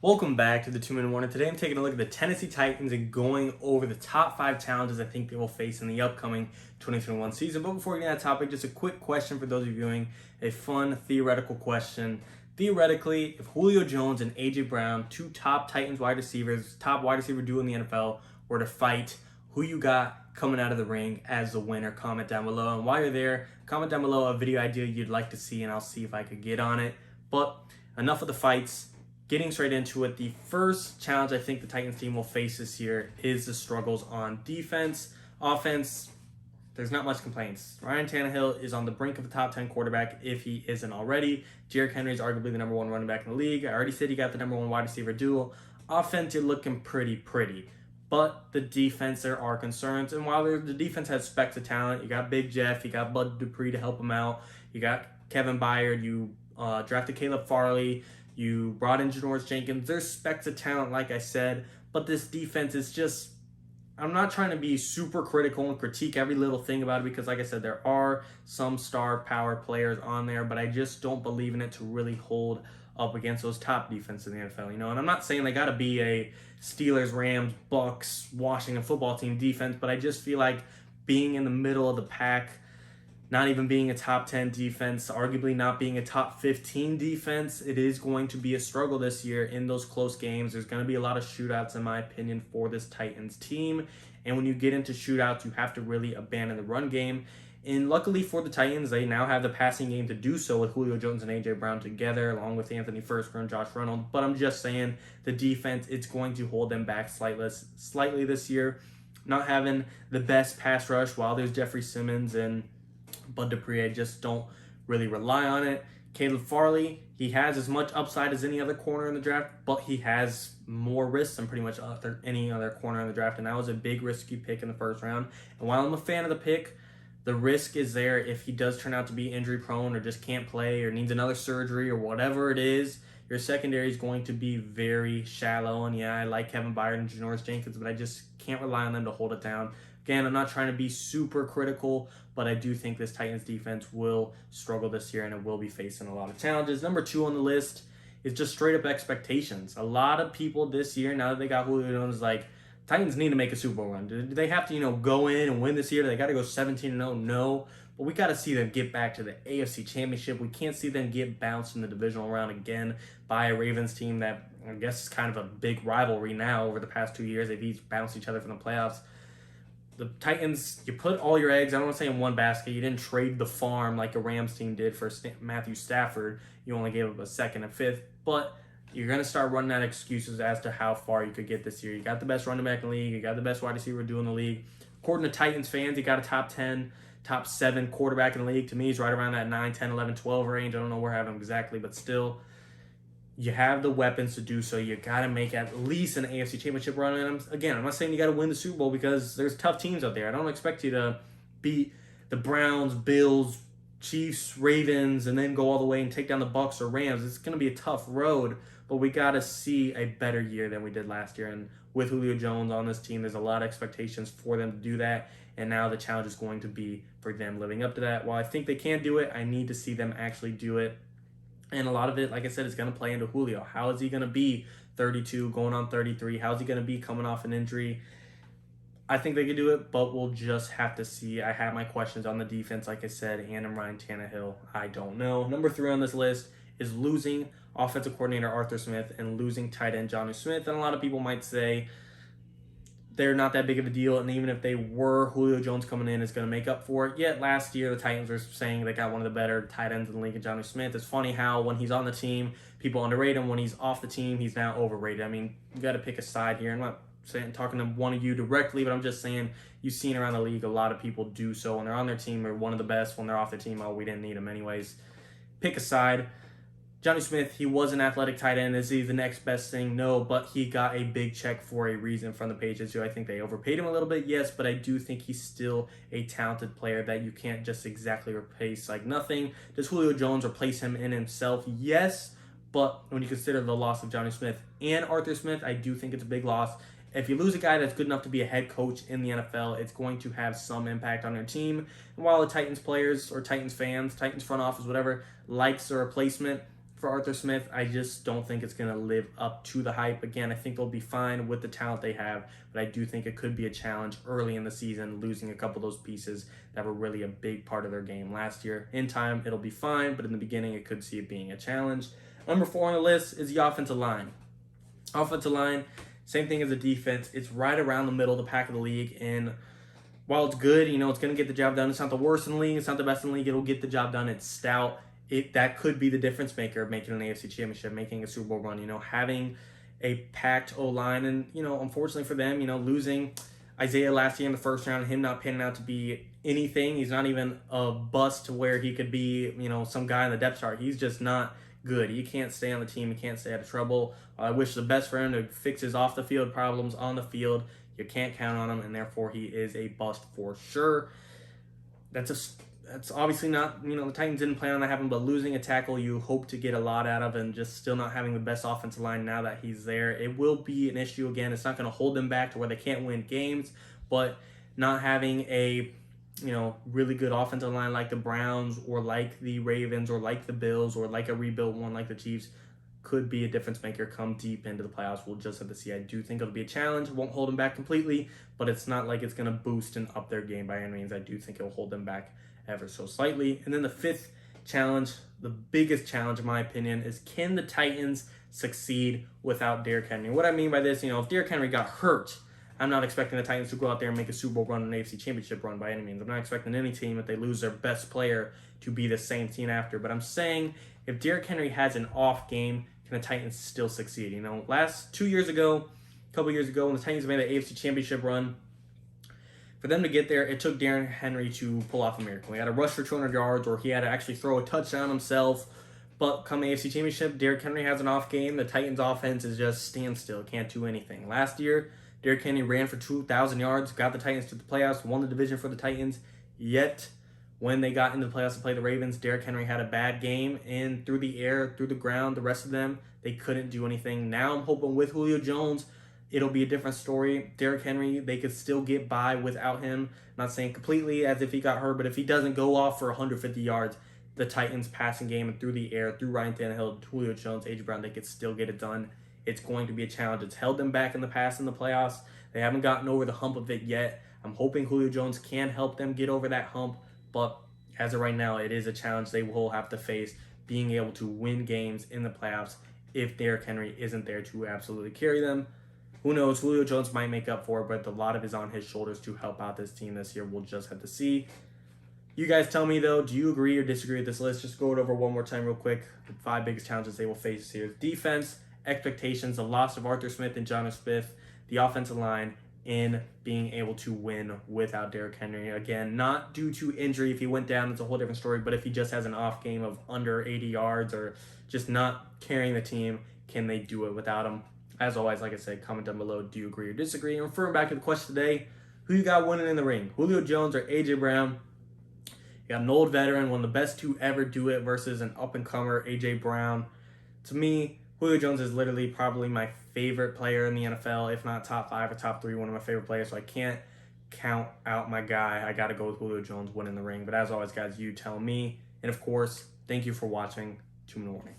Welcome back to the 2-Minute Warning. Today I'm taking a look at the Tennessee Titans and going over the top 5 challenges I think they will face in the upcoming 2021 season. But before we get into that topic, just a quick question for those of you viewing, a fun theoretical question. Theoretically, if Julio Jones and A.J. Brown, two top Titans wide receivers, top wide receiver duo in the NFL, were to fight, who you got coming out of the ring as the winner? Comment down below. And while you're there, comment down below a video idea you'd like to see and I'll see if I could get on it. But enough of the fights. Getting straight into it, the first challenge I think the Titans team will face this year is the struggles on defense. Offense, there's not much complaints. Ryan Tannehill is on the brink of a top 10 quarterback if he isn't already. Derrick Henry is arguably the number 1 running back in the league. I already said he got the number 1 wide receiver duel. Offense, you're looking pretty. But the defense, there are concerns. And while the defense has specks of talent, you got Big Jeff, you got Bud Dupree to help him out, you got Kevin Byard, you drafted Caleb Farley, you brought in Janoris Jenkins. There's specks of talent, like I said, but this defense is just, I'm not trying to be super critical and critique every little thing about it because, like I said, there are some star power players on there, but I just don't believe in it to really hold up against those top defenses in the NFL, And I'm not saying they got to be a Steelers, Rams, Bucks, Washington football team defense, but I just feel like being in the middle of the pack, not even being a top 10 defense, arguably not being a top 15 defense, it is going to be a struggle this year in those close games. There's going to be a lot of shootouts, in my opinion, for this Titans team. And when you get into shootouts, you have to really abandon the run game. And luckily for the Titans, they now have the passing game to do so with Julio Jones and A.J. Brown together, along with Anthony Firkser and Josh Reynolds. But I'm just saying, the defense, it's going to hold them back slightly this year. Not having the best pass rush while there's Jeffrey Simmons and Bud Dupree, I just don't really rely on it. Caleb Farley, he has as much upside as any other corner in the draft, but he has more risks than pretty much any other corner in the draft, and that was a big risky pick in the first round. And while I'm a fan of the pick, the risk is there if he does turn out to be injury prone or just can't play or needs another surgery or whatever it is. Your secondary is going to be very shallow. And yeah, I like Kevin Byard and Janoris Jenkins, but I just can't rely on them to hold it down. Again, I'm not trying to be super critical, but I do think this Titans defense will struggle this year and it will be facing a lot of challenges. Number 2 on the list is just straight up expectations. A lot of people this year, now that they got Julio Jones, like, Titans need to make a Super Bowl run. Do they have to, go in and win this year? Do they got to go 17-0? No. But we got to see them get back to the AFC Championship. We can't see them get bounced in the divisional round again by a Ravens team that I guess is kind of a big rivalry now over the past 2 years. They've each bounced each other from the playoffs. The Titans, you put all your eggs, I don't want to say in one basket. You didn't trade the farm like a Rams team did for Matthew Stafford. You only gave up a 2nd and 5th. But you're going to start running out of excuses as to how far you could get this year. You got the best running back in the league. You got the best wide receiver duo in the league. According to Titans fans, you got a top 10, top 7 quarterback in the league. To me, he's right around that 9, 10, 11, 12 range. I don't know where I have him exactly, but still, you have the weapons to do so. You got to make at least an AFC Championship run. And I'm not saying you got to win the Super Bowl because there's tough teams out there. I don't expect you to beat the Browns, Bills, Chiefs, Ravens, and then go all the way and take down the Bucks or Rams. It's going to be a tough road, but we got to see a better year than we did last year. And with Julio Jones on this team, there's a lot of expectations for them to do that. And now the challenge is going to be for them living up to that. While I think they can do it, I need to see them actually do it. And a lot of it, like I said, is going to play into Julio. How is he going to be 32, going on 33? How is he going to be coming off an injury? I think they could do it, but we'll just have to see. I have my questions on the defense, like I said, and in Ryan Tannehill. I don't know. Number 3 on this list is losing offensive coordinator Arthur Smith and losing tight end Jonnu Smith. And a lot of people might say they're not that big of a deal, and even if they were, Julio Jones coming in is going to make up for it. Yet last year, the Titans were saying they got one of the better tight ends in the league, Jonnu Smith. It's funny how when he's on the team, people underrate him. When he's off the team, he's now overrated. I mean, you got to pick a side here. I'm not talking to one of you directly, but I'm just saying you've seen around the league a lot of people do so. When they're on their team, they're one of the best. When they're off the team, oh, we didn't need him anyways. Pick a side. Jonnu Smith, he was an athletic tight end. Is he the next best thing? No, but he got a big check for a reason from the Patriots, who I think they overpaid him a little bit, yes, but I do think he's still a talented player that you can't just exactly replace like nothing. Does Julio Jones replace him in himself? Yes, but when you consider the loss of Jonnu Smith and Arthur Smith, I do think it's a big loss. If you lose a guy that's good enough to be a head coach in the NFL, it's going to have some impact on your team. And while the Titans players or Titans fans, Titans front office, whatever, likes a replacement, for Arthur Smith. I just don't think it's going to live up to the hype. Again, I think they'll be fine with the talent they have, but I do think it could be a challenge early in the season, losing a couple of those pieces that were really a big part of their game last year. In time, it'll be fine, but in the beginning, it could see it being a challenge. Number 4 on the list is the offensive line. Offensive line, same thing as the defense. It's right around the middle of the pack of the league, and while it's good, it's going to get the job done. It's not the worst in the league. It's not the best in the league. It'll get the job done. It's stout. That could be the difference maker of making an AFC championship, making a Super Bowl run, having a packed O-line. And, unfortunately for them, losing Isaiah last year in the first round, him not panning out to be anything. He's not even a bust to where he could be, some guy in the depth chart. He's just not good. He can't stay on the team. He can't stay out of trouble. I wish the best for him to fix his off-the-field problems on the field. You can't count on him, and therefore he is a bust for sure. That's obviously not, the Titans didn't plan on that happening, but losing a tackle you hope to get a lot out of, and just still not having the best offensive line now that he's there, it will be an issue again. It's not going to hold them back to where they can't win games, but not having a, really good offensive line like the Browns or like the Ravens or like the Bills or like a rebuilt one like the Chiefs could be a difference maker come deep into the playoffs. We'll just have to see. I do think it'll be a challenge. It won't hold them back completely, but it's not like it's going to boost and up their game by any means. I do think it'll hold them back ever so slightly. And then the 5th challenge, the biggest challenge in my opinion, is can the Titans succeed without Derrick Henry? What I mean by this, if Derrick Henry got hurt, I'm not expecting the Titans to go out there and make a Super Bowl run, an AFC championship run by any means. I'm not expecting any team, if they lose their best player, to be the same team after. But I'm saying if Derrick Henry has an off game, can the Titans still succeed? 2 years ago, a couple years ago, when the Titans made the AFC championship run, for them to get there, it took Derrick Henry to pull off a miracle. He had to rush for 200 yards, or he had to actually throw a touchdown himself. But come AFC championship, Derrick Henry has an off game. The Titans offense is just standstill, can't do anything. Last year, Derrick Henry ran for 2,000 yards, got the Titans to the playoffs, won the division for the Titans. Yet, when they got into the playoffs to play the Ravens, Derrick Henry had a bad game, and through the air, through the ground, the rest of them, they couldn't do anything. Now I'm hoping with Julio Jones, it'll be a different story. Derrick Henry, they could still get by without him. Not saying completely as if he got hurt, but if he doesn't go off for 150 yards, the Titans passing game and through the air, through Ryan Tannehill, Julio Jones, A.J. Brown, they could still get it done. It's going to be a challenge. It's held them back in the past in the playoffs. They haven't gotten over the hump of it yet. I'm hoping Julio Jones can help them get over that hump, but as of right now, it is a challenge they will have to face, being able to win games in the playoffs if Derrick Henry isn't there to absolutely carry them. Who knows? Julio Jones might make up for it, but a lot of it is on his shoulders to help out this team this year. We'll just have to see. You guys tell me, though, do you agree or disagree with this list? Just go it over one more time real quick. The 5 biggest challenges they will face this year. Defense, expectations, the loss of Arthur Smith and Jonnu Smith, the offensive line, in being able to win without Derrick Henry. Again, not due to injury. If he went down, it's a whole different story. But if he just has an off game of under 80 yards or just not carrying the team, can they do it without him? As always, like I said, comment down below. Do you agree or disagree? And referring back to the question today, who you got winning in the ring? Julio Jones or A.J. Brown? You got an old veteran, one of the best to ever do it, versus an up-and-comer, A.J. Brown. To me, Julio Jones is literally probably my favorite player in the NFL, if not top 5 or top 3, one of my favorite players. So I can't count out my guy. I got to go with Julio Jones winning the ring. But as always, guys, you tell me. And of course, thank you for watching. 2 in the morning.